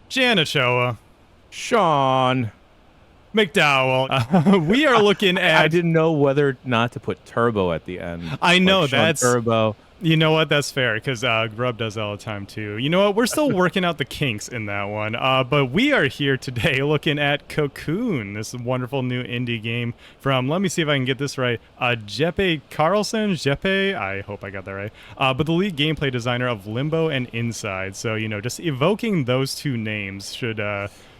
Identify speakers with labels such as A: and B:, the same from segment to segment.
A: Janichoa,
B: Shawn.
A: McDowell. We are looking
B: I
A: at.
B: didn't know whether or not to put turbo at the end.
A: I
B: Like
A: know
B: Shawn
A: that's.
B: Turbo.
A: You know what? That's fair because Grub does that all the time too. You know what? We're still working out the kinks in that one. But we are here today looking at Cocoon, this wonderful new indie game from. Let me see if I can get this right. Jeppe Carlson. Jeppe. I hope I got that right. But the lead gameplay designer of Limbo and Inside. So just evoking those two names should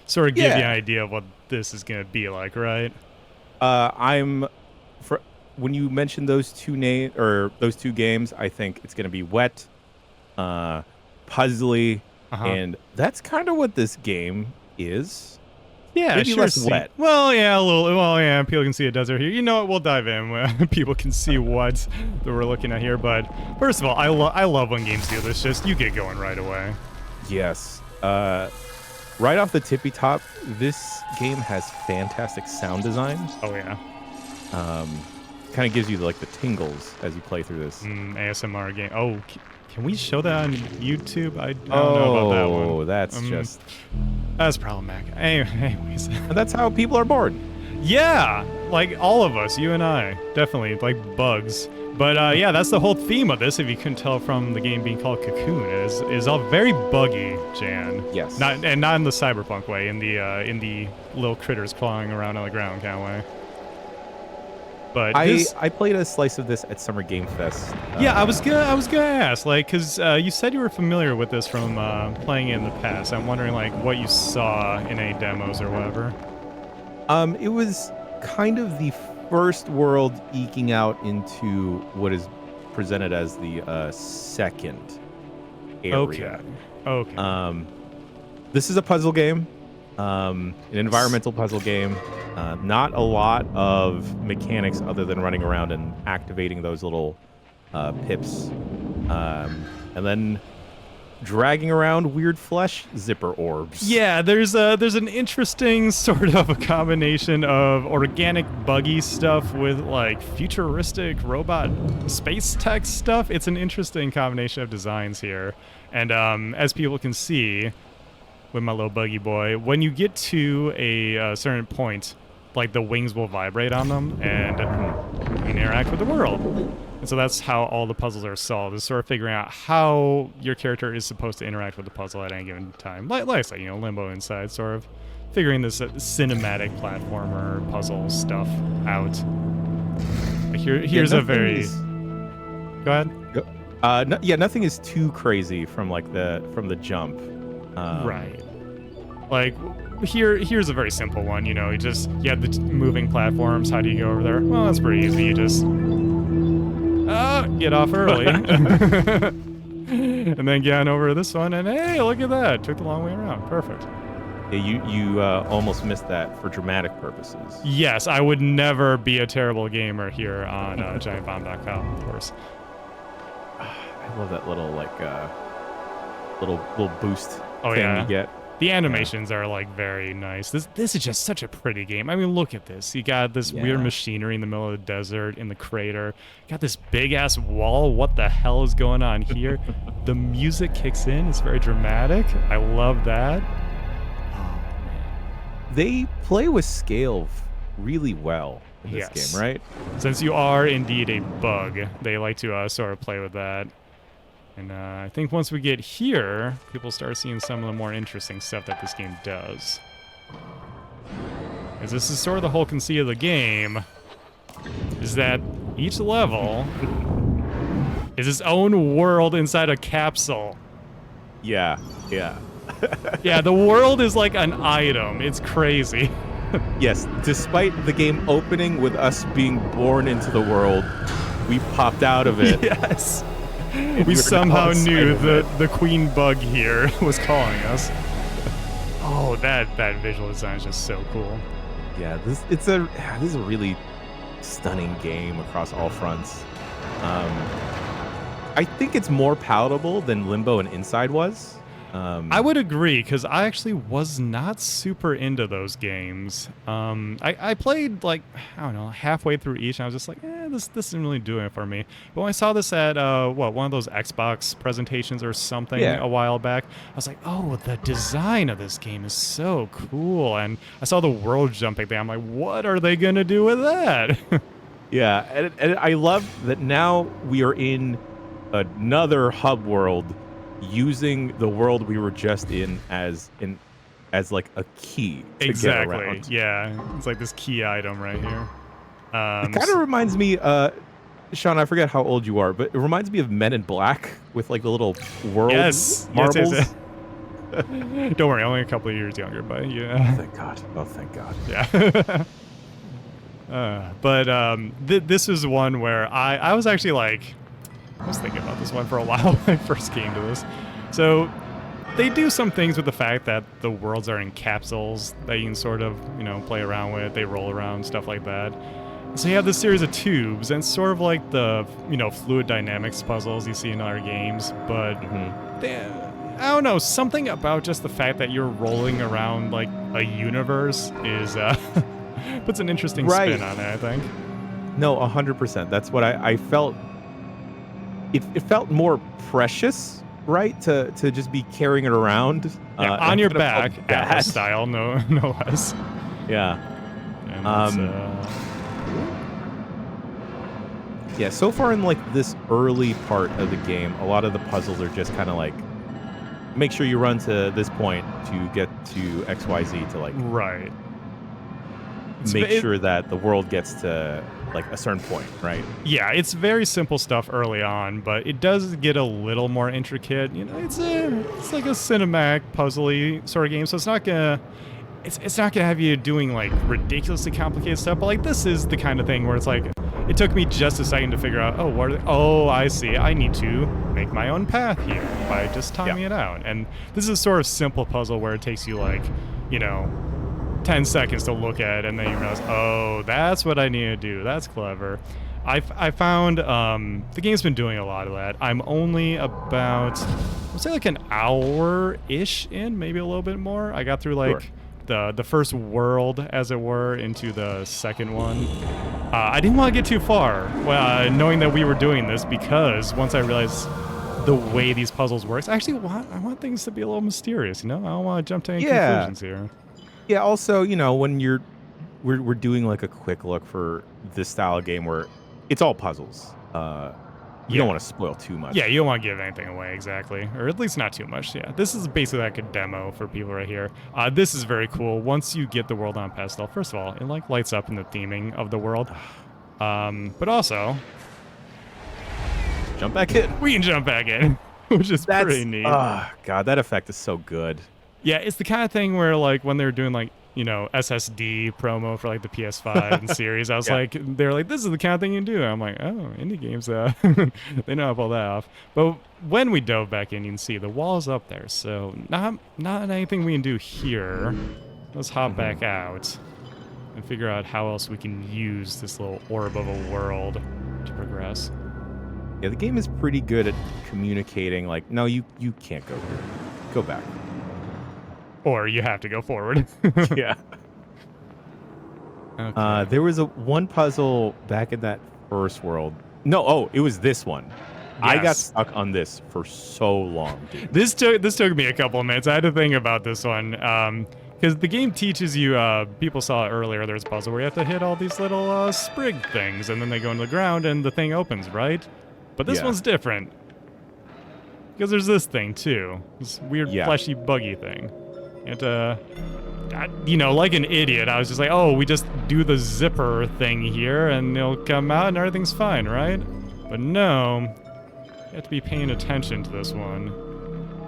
A: sort of give you an
B: Yeah.
A: idea of what this is gonna be like, right?
B: I'm for when you mention those those two games, I think it's gonna be wet, puzzly,
A: Uh huh.
B: and that's kind of what this game is.
A: Yeah,
B: Maybe
A: sure.
B: less wet.
A: Well, yeah, a little. Well, yeah, people can see a desert here. You know what? We'll dive in. People can see what that we're looking at here. But first of all, I love when games do this. Just you get going right away.
B: Yes. Right off the tippy top, this game has fantastic sound design.
A: Oh yeah,
B: Kind of gives you like the tingles as you play through this.
A: ASMR game. Oh, can we show that on YouTube? I don't know about that one.
B: Oh, that's just.
A: That's problematic. Anyways,
B: And that's how people are born.
A: yeah, like all of us, you and I, definitely like bugs. But yeah, that's the whole theme of this. If you couldn't tell from the game being called Cocoon, is all very buggy, Jan.
B: Yes.
A: Not in the cyberpunk way, in the little critters clawing around on the ground kind of way. But
B: I played a slice of this at Summer Game Fest.
A: yeah, I was gonna ask, like, cause you said you were familiar with this from playing it in the past. I'm wondering like what you saw in any demos or whatever.
B: It was kind of the first world eking out into what is presented as the second area.
A: Okay.
B: This is a puzzle game, an environmental puzzle game. Not a lot of mechanics other than running around and activating those little pips, and then dragging around weird flesh zipper orbs.
A: Yeah, there's an interesting sort of a combination of organic buggy stuff with like futuristic robot space tech stuff. It's an interesting combination of designs here, and as people can see with my little buggy boy, when you get to a certain point, like the wings will vibrate on them and interact with the world. And so that's how all the puzzles are solved, is sort of figuring out how your character is supposed to interact with the puzzle at any given time. Like I said, Limbo Inside, sort of figuring this cinematic platformer puzzle stuff out. Here's a very... Go ahead.
B: Nothing is too crazy from the jump.
A: Right. Like, here's a very simple one, you have the moving platforms. How do you go over there? Well, that's pretty easy. You just get off early. And then get on over to this one, and hey, look at that. Took the long way around. Perfect.
B: Yeah, you almost missed that for dramatic purposes.
A: Yes, I would never be a terrible gamer here on giantbomb.com, of course.
B: I love that little little boost thing you get.
A: The animations are like very nice. This is just such a pretty game. I mean, look at this. You got this weird machinery in the middle of the desert in the crater. You got this big ass wall. What the hell is going on here? The music kicks in. It's very dramatic. I love that. Oh man.
B: They play with scale really well in this game, right?
A: Since you are indeed a bug, they like to sort of play with that. And I think once we get here, people start seeing some of the more interesting stuff that this game does. Because this is sort of the whole conceit of the game, is that each level is its own world inside a capsule.
B: Yeah.
A: Yeah, the world is like an item. It's crazy.
B: Yes, despite the game opening with us being born into the world, we popped out of it.
A: Yes. We somehow knew the queen bug here was calling us. Oh, that visual design is just so cool.
B: Yeah, this is a really stunning game across all fronts. I think it's more palatable than Limbo and Inside was.
A: I would agree, because I actually was not super into those games. I played like, I don't know, halfway through each, and I was just like, this isn't really doing it for me. But when I saw this at one of those Xbox presentations or something a while back, I was like, oh, the design of this game is so cool. And I saw the world jumping thing. I'm like, what are they gonna do with that?
B: Yeah, and I love that now we are in another hub world, using the world we were just in as like a key to get around.
A: Yeah, it's like this key item right here.
B: It kind of reminds me, Shawn, I forget how old you are, but it reminds me of Men in Black with like the little world marbles.
A: Yes. Don't worry, only a couple of years younger, but yeah.
B: Oh, thank God. Oh, thank God.
A: Yeah. This is one where I was actually like, I was thinking about this one for a while when I first came to this. So they do some things with the fact that the worlds are in capsules that you can sort of, play around with. They roll around, stuff like that. So you have this series of tubes, and it's sort of like the, fluid dynamics puzzles you see in other games. But I don't know, something about just the fact that you're rolling around like a universe is puts an interesting spin on it, I think.
B: No, 100%. That's what I felt. It felt more precious, right? To just be carrying it around
A: on your back, Atlas style, no less.
B: Yeah. Yeah. So far in like this early part of the game, a lot of the puzzles are just kind of like, make sure you run to this point to get to XYZ to like make sure that the world gets to like a certain point, right? Yeah,
A: it's very simple stuff early on, but it does get a little more intricate. It's like a cinematic puzzly sort of game, so it's not gonna have you doing like ridiculously complicated stuff. But like this is the kind of thing where it's like, it took me just a second to figure out, I see, I need to make my own path here by just timing it out. And this is a sort of simple puzzle where it takes you like, 10 seconds to look at it, and then you realize, oh, that's what I need to do. That's clever. I found the game's been doing a lot of that. I'm only about, I'd say like an hour-ish in, maybe a little bit more. I got through like the first world, as it were, into the second one. I didn't want to get too far, knowing that we were doing this, because once I realized the way these puzzles work, I want things to be a little mysterious. I don't want to jump to any conclusions here.
B: Yeah, also, when we're doing like a quick look for this style of game where it's all puzzles. You don't want to spoil too much.
A: Yeah, you don't want to give anything away, exactly. Or at least not too much, yeah. This is basically like a demo for people right here. This is very cool. Once you get the world on pastel, first of all, it like lights up in the theming of the world. But also,
B: jump back in.
A: We can jump back in, which is pretty neat.
B: Oh, God, that effect is so good.
A: Yeah, it's the kind of thing where like when they're doing like, SSD promo for like the PS5 and series, I was like, they're like, this is the kind of thing you can do. I'm like, oh, indie games, they know how to pull that off. But when we dove back in, you can see the wall's up there. So not anything we can do here. Let's hop back out and figure out how else we can use this little orb of a world to progress.
B: Yeah, the game is pretty good at communicating like, no, you can't go here. Go back.
A: Or you have to go forward.
B: Yeah.
A: Okay.
B: There was one puzzle back in that first world. No, it was this one. Yes. I got stuck on this for so long, dude.
A: This took me a couple of minutes. I had to think about this one. Because the game teaches you, people saw it earlier, there's a puzzle where you have to hit all these little sprig things, and then they go into the ground and the thing opens, right? But this one's different. Because there's this thing, too. This weird fleshy buggy thing. And, like an idiot, I was just like, oh, we just do the zipper thing here and it'll come out and everything's fine, right? But no, you have to be paying attention to this one.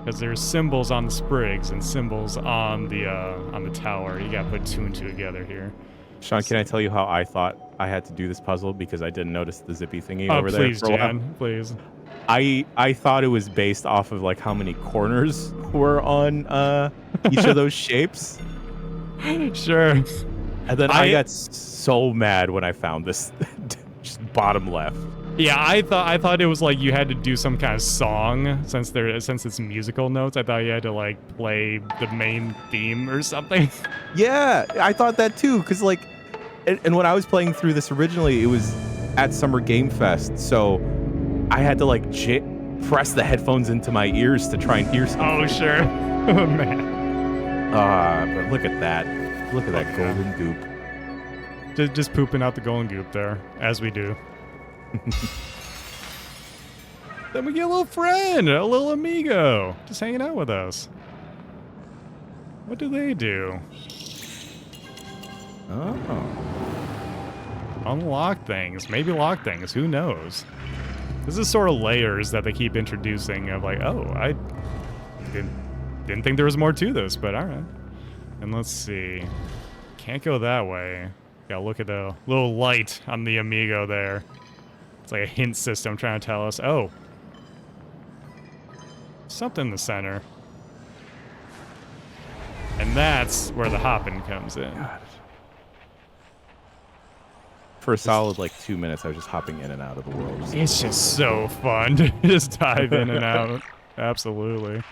A: Because there's symbols on the sprigs and symbols on the tower. You gotta put two and two together here.
B: Shawn, can I tell you how I thought I had to do this puzzle because I didn't notice the zippy thingy over there for a while?
A: Jan, please.
B: I thought it was based off of like how many corners were on each of those shapes.
A: Sure.
B: And then I got so mad when I found this just bottom left.
A: Yeah, I thought it was like you had to do some kind of song since it's musical notes. I thought you had to like play the main theme or something.
B: Yeah, I thought that too, because like, and when I was playing through this originally, it was at Summer Game Fest, so I had to like press the headphones into my ears to try and hear something.
A: Oh sure, oh man.
B: But look at that. Look at that golden goop.
A: Just pooping out the golden goop there, as we do. Then we get a little friend, a little amigo, just hanging out with us. What do they do?
B: Oh.
A: Unlock things, maybe lock things, who knows? This is sort of layers that they keep introducing of like, oh, I didn't think there was more to this, but all right. And let's see. Can't go that way. Gotta look at the little light on the amigo there. It's like a hint system trying to tell us, oh, something in the center. And that's where the hopping comes in.
B: God. For a solid like 2 minutes, I was just hopping in and out of the world.
A: It's just so fun to just dive in and out. Absolutely.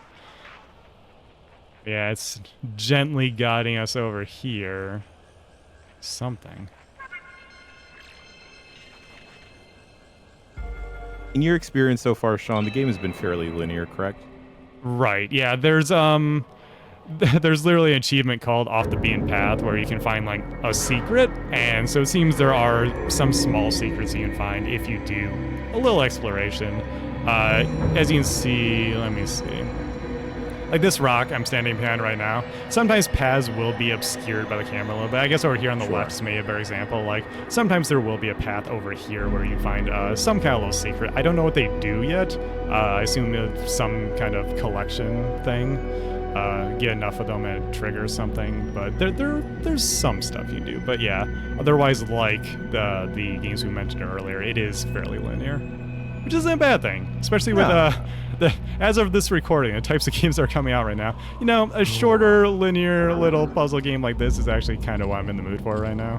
A: Yeah, it's gently guiding us over here. Something.
B: In your experience so far, Shawn, the game has been fairly linear, correct?
A: Right. Yeah, there's literally an achievement called Off the Beaten Path where you can find like a secret, and so it seems there are some small secrets you can find if you do a little exploration. As you can see, let me see. Like this rock I'm standing behind right now, sometimes paths will be obscured by the camera a little bit. I guess over here on the left is maybe a better example. Like sometimes there will be a path over here where you find some kind of little secret. I don't know what they do yet. I assume it's some kind of collection thing. Get enough of them and it triggers something, but there's some stuff you do. But yeah, otherwise, like the games we mentioned earlier, it is fairly linear, which isn't a bad thing, especially with as of this recording, the types of games that are coming out right now. You know, a shorter, linear little puzzle game like this is actually kind of what I'm in the mood for right now.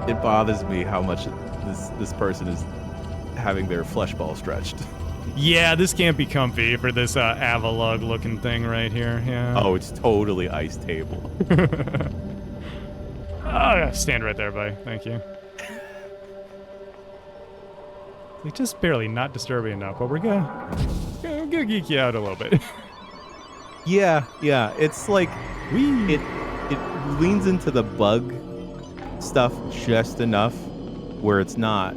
B: It bothers me how much this person is having their flesh ball stretched.
A: Yeah, this can't be comfy for this Avalug looking thing right here. Yeah.
B: Oh, it's totally ice table.
A: Oh, yeah, stand right there, buddy. Thank you. Like just barely not disturbing enough, but we're gonna geek you out a little bit.
B: Yeah. It's like it leans into the bug stuff just enough where it's not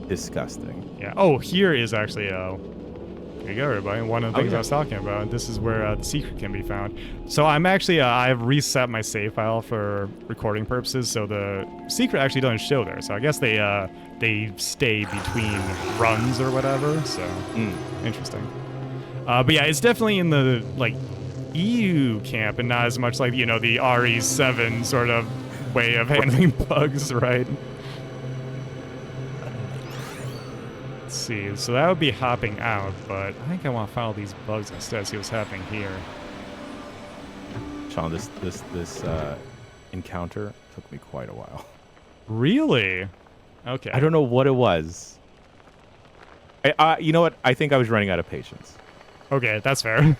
B: disgusting.
A: Yeah. Oh, here is actually here you go, everybody. One of the things I was talking about. This is where the secret can be found. So I'm actually I've reset my save file for recording purposes, so the secret actually doesn't show there. So I guess they stay between runs or whatever. So interesting. But yeah, it's definitely in the like EU camp and not as much like, you know, the RE7 sort of way of handling bugs, right? Let's see, so that would be hopping out, but I think I want to follow these bugs instead, see what's happening here.
B: Shawn, this encounter took me quite a while.
A: Really? Okay.
B: I don't know what it was. You know what? I think I was running out of patience.
A: Okay, that's fair.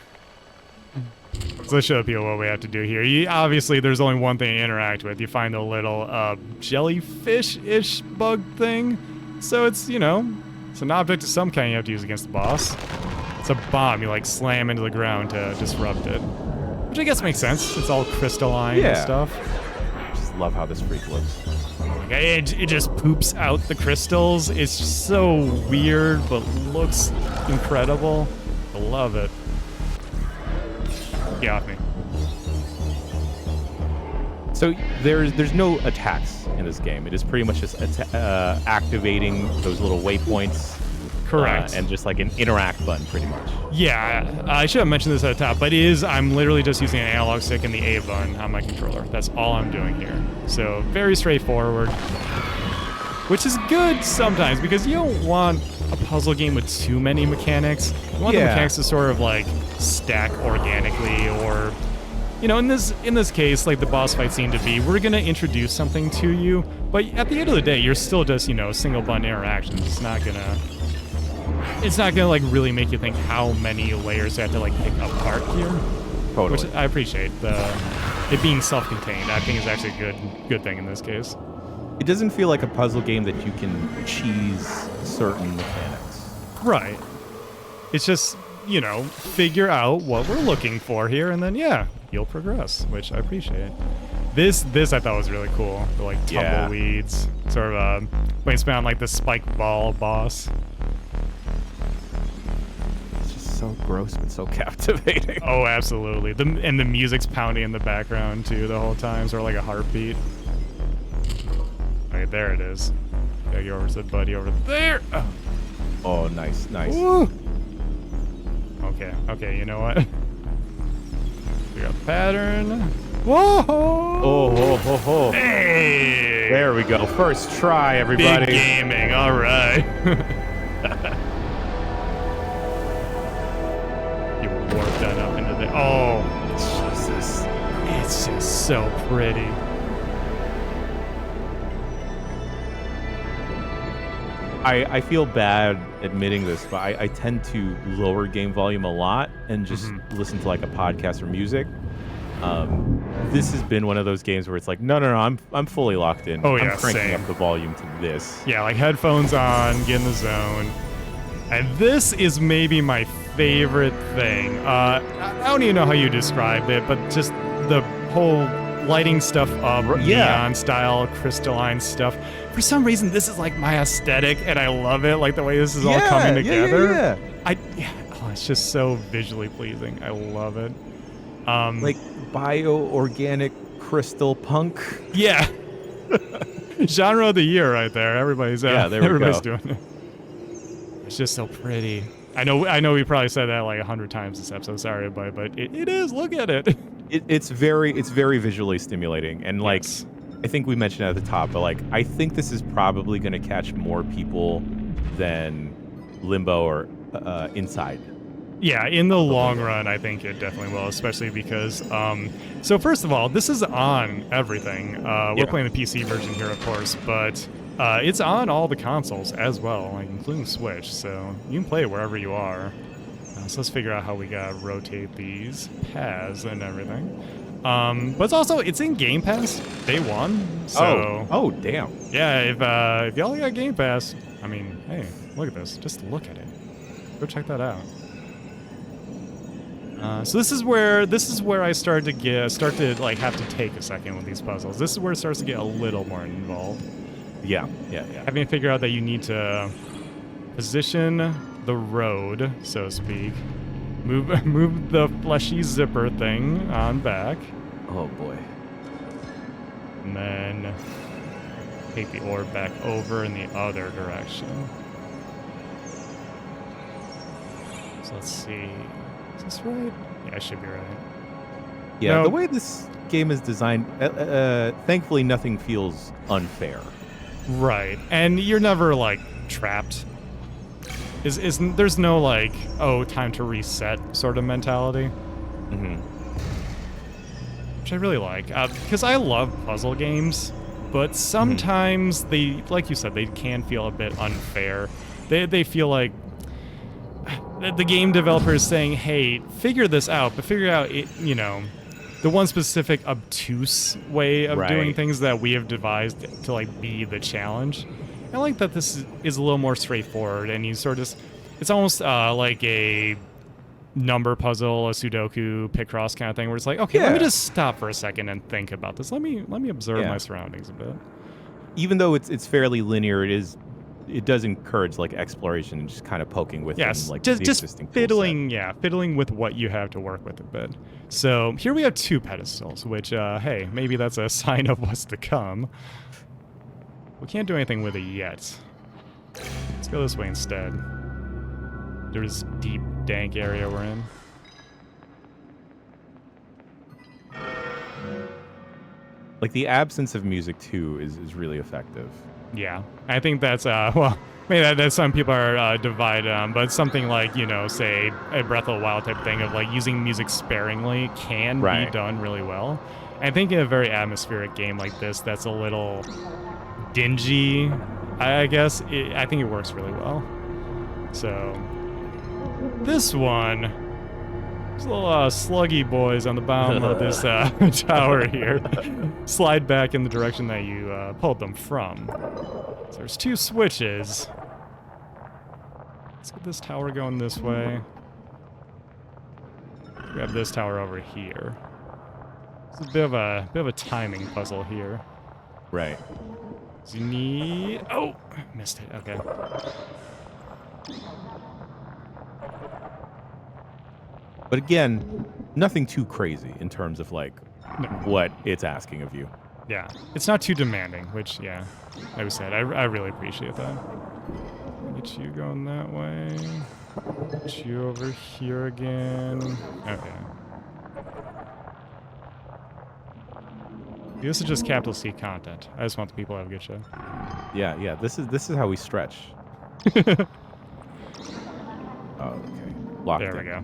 A: So let's show people what we have to do here. Obviously, there's only one thing to interact with. You find a little jellyfish-ish bug thing. So it's, you know, it's an object of some kind you have to use against the boss. It's a bomb you, like, slam into the ground to disrupt it. Which I guess makes sense. It's all crystalline and stuff.
B: I just love how this freak looks.
A: It just poops out the crystals. It's just so weird, but looks incredible. I love it. Get off me.
B: So there's no attacks in this game. It is pretty much just activating those little waypoints.
A: Correct.
B: And just like an interact button, pretty much.
A: Yeah, I should have mentioned this at the top, but I'm literally just using an analog stick and the A button on my controller. That's all I'm doing here. So very straightforward, which is good sometimes because you don't want a puzzle game with too many mechanics. You want the mechanics to sort of like stack organically or you know, in this case, like the boss fight seemed to be, we're gonna introduce something to you, but at the end of the day, you're still just, you know, single button interactions. It's not gonna like really make you think how many layers you have to like pick apart here.
B: Totally.
A: Which I appreciate. It being self-contained, I think is actually a good thing in this case.
B: It doesn't feel like a puzzle game that you can cheese certain mechanics.
A: Right. It's just, you know, figure out what we're looking for here, and then yeah, you'll progress, which I appreciate. This I thought was really cool. The like tumbleweeds, sort of based on like the spike ball boss.
B: It's just so gross but so captivating.
A: Oh, absolutely. And the music's pounding in the background too the whole time, sort of like a heartbeat. Okay, there it is. Gotta go over to the buddy over there.
B: Oh, nice.
A: Woo. Okay, you know what? We got pattern. Whoa!
B: Oh, ho, ho.
A: Hey!
B: There we go. First try, everybody.
A: Big gaming, all right. You warped that up into the... Oh, Jesus. It's just so pretty.
B: I feel bad admitting this, but I tend to lower game volume a lot and just listen to like a podcast or music. This has been one of those games where it's like, no, I'm fully locked in.
A: Oh, yeah,
B: I'm cranking
A: same.
B: up the volume to this.
A: Yeah, like headphones on, get in the zone. And this is maybe my favorite thing. I don't even know how you described it, but just the whole lighting stuff up, neon style, crystalline stuff. For some reason, this is like my aesthetic, and I love it. Like the way this is all coming together. Oh, it's just so visually pleasing. I love it.
B: Like bio-organic crystal punk.
A: Yeah. Genre of the year right there. Everybody's
B: there we
A: everybody's
B: go.
A: doing it. It's just so pretty. I know we probably said that like 100 times this episode. Sorry, everybody, but it is. Look at it.
B: It's very visually stimulating, and like I think we mentioned it at the top, but like I think this is probably going to catch more people than Limbo or Inside.
A: Yeah, in the long run, I think it definitely will, especially because, so first of all, this is on everything. We're playing the PC version here, of course, but it's on all the consoles as well, like including Switch, so you can play it wherever you are. So let's figure out how we gotta rotate these paths and everything. But it's in Game Pass day one, so...
B: Oh, damn.
A: Yeah, if y'all got Game Pass, I mean, hey, look at this. Just look at it. Go check that out. So this is where I start to like have to take a second with these puzzles. This is where it starts to get a little more involved.
B: Yeah.
A: Having to figure out that you need to position the road, so to speak. Move the fleshy zipper thing on back.
B: Oh boy.
A: And then take the orb back over in the other direction. So let's see. Is this right? Yeah, I should be right.
B: Yeah, the way this game is designed, thankfully nothing feels unfair.
A: Right. And you're never like trapped. There's no like, oh, time to reset sort of mentality.
B: Mm-hmm.
A: Which I really like. Because I love puzzle games, but sometimes they, like you said, they can feel a bit unfair. They feel like the game developer is saying, hey, figure this out, but figure out it, you know, the one specific obtuse way of doing things that we have devised to like be the challenge. I like that this is a little more straightforward, and you sort of, it's almost like a number puzzle, a Sudoku, Picross kind of thing, where it's like, okay, let me just stop for a second and think about this. Let me observe my surroundings a bit.
B: Even though it's fairly linear, it does encourage like exploration and just kind of poking with like
A: just fiddling with what you have to work with a bit. So here we have 2 pedestals, which hey, maybe that's a sign of what's to come. We can't do anything with it yet. Let's go this way instead. There's this deep, dank area we're in.
B: Like the absence of music too is really effective.
A: Yeah, I think that's well, maybe that some people are divided on, but something like, you know, say a Breath of the Wild type thing of like using music sparingly can be
B: Right.
A: done really well. I think in a very atmospheric game like this, that's a little dingy. I guess I think it works really well. So this one, there's little sluggy boys on the bottom of this tower here. Slide back in the direction that you pulled them from. So there's 2 switches. Let's get this tower going this way. Grab this tower over here. It's a bit of a timing puzzle here.
B: Right.
A: So you need... Oh! Missed it. Okay.
B: But again, nothing too crazy in terms of like what it's asking of you.
A: Yeah. It's not too demanding, which, yeah, like we said, I really appreciate that. Get you going that way. Get you over here again. Okay. This is just capital C content. I just want the people to have a good show.
B: Yeah, yeah. This is how we stretch. Oh, okay. Locked
A: There
B: in.
A: we go.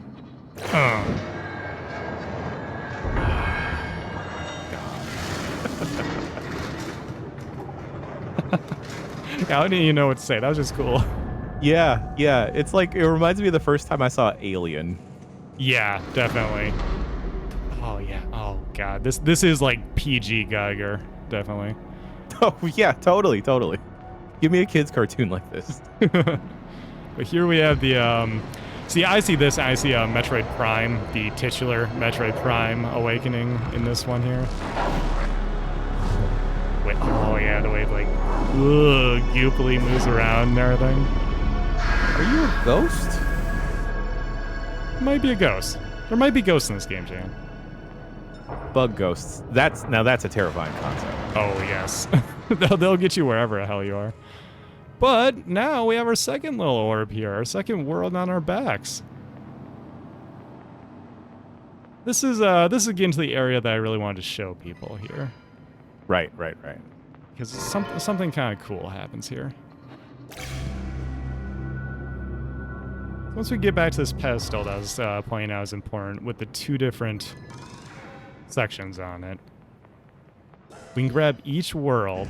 A: Yeah, I didn't even know what to say. That was just cool.
B: Yeah, yeah. It's like it reminds me of the first time I saw Alien.
A: Yeah, definitely. Oh yeah. Oh god. This is like PG Geiger, definitely.
B: Oh yeah, totally, totally. Give me a kid's cartoon like this.
A: But here we have the see, I see this, I see Metroid Prime, the titular Metroid Prime Awakening in this one here. Wait, oh yeah, the way it like goopily moves around and everything.
B: Are you a ghost?
A: Might be a ghost. There might be ghosts in this game, Jan.
B: Bug ghosts. That's a terrifying concept.
A: Oh yes. They'll get you wherever the hell you are. But now we have our second little orb here, our second world on our backs. This is getting to the area that I really wanted to show people here.
B: Right, right, right.
A: Because something kind of cool happens here. Once we get back to this pedestal that I was pointing out is important with the 2 different sections on it, we can grab each world,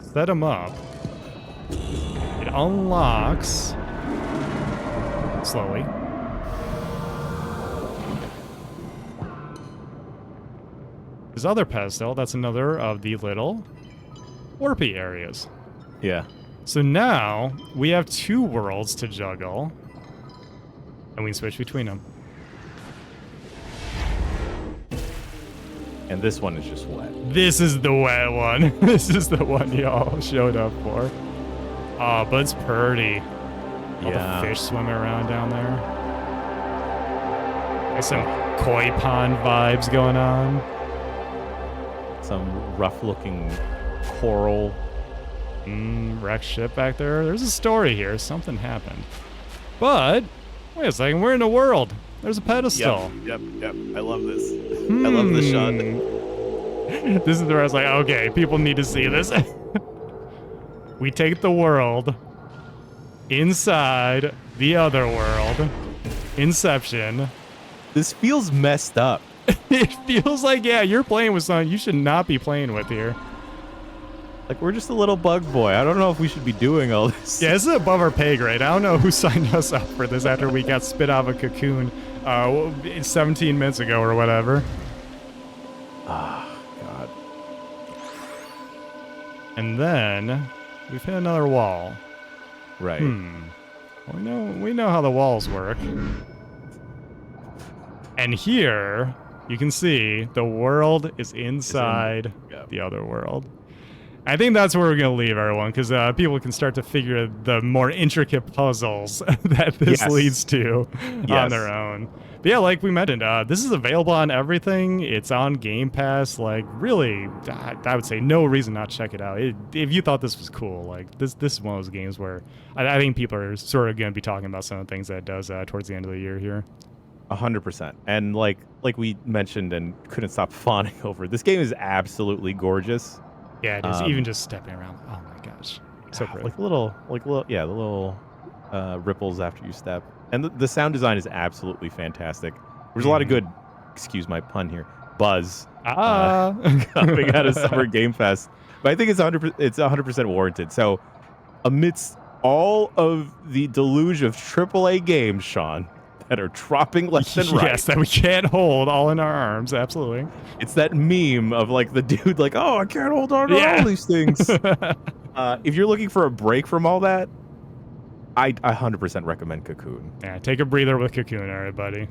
A: set them up, it unlocks slowly. This other pedestal, that's another of the little warpy areas.
B: Yeah.
A: So now we have 2 worlds to juggle, and we can switch between them.
B: And this one is just wet.
A: This is the wet one. This is the one y'all showed up for. Oh, but it's pretty. All the fish swimming around down there. There's some koi pond vibes going on.
B: Some rough-looking coral.
A: Wrecked ship back there. There's a story here. Something happened. But, wait a second. We're in a world. There's a pedestal.
B: Yep. I love this. I love this shot.
A: This is where I was like, okay, people need to see this. We take the world inside the other world. Inception.
B: This feels messed up.
A: It feels like, yeah, you're playing with something you should not be playing with here.
B: Like, we're just a little bug boy. I don't know if we should be doing all this.
A: Yeah, this is above our pay grade. I don't know who signed us up for this after we got spit out of a cocoon 17 minutes ago or whatever.
B: Ah, God.
A: And then we've hit another wall.
B: Right.
A: We know how the walls work. And here you can see the world is inside the other world. I think that's where we're going to leave everyone, because people can start to figure the more intricate puzzles that this leads to on their own. But yeah, like we mentioned, this is available on everything. It's on Game Pass. Like, really, I would say no reason not to check it out. If you thought this was cool, like, this is one of those games where I think people are sort of going to be talking about some of the things that it does towards the end of the year here.
B: 100%. And like we mentioned and couldn't stop fawning over, this game is absolutely gorgeous.
A: Yeah, it is. Even just stepping around. Oh my gosh, so pretty.
B: Like the little ripples after you step, and the sound design is absolutely fantastic. There's a lot of good, excuse my pun here, buzz coming out of Summer Game Fest, but I think it's 100% warranted. So, amidst all of the deluge of AAA games, Shawn, that are dropping left and right.
A: Yes, that we can't hold all in our arms. Absolutely.
B: It's that meme of like the dude like, oh, I can't hold on to all these things. If you're looking for a break from all that, I 100% recommend Cocoon.
A: Yeah, take a breather with Cocoon, all right, buddy.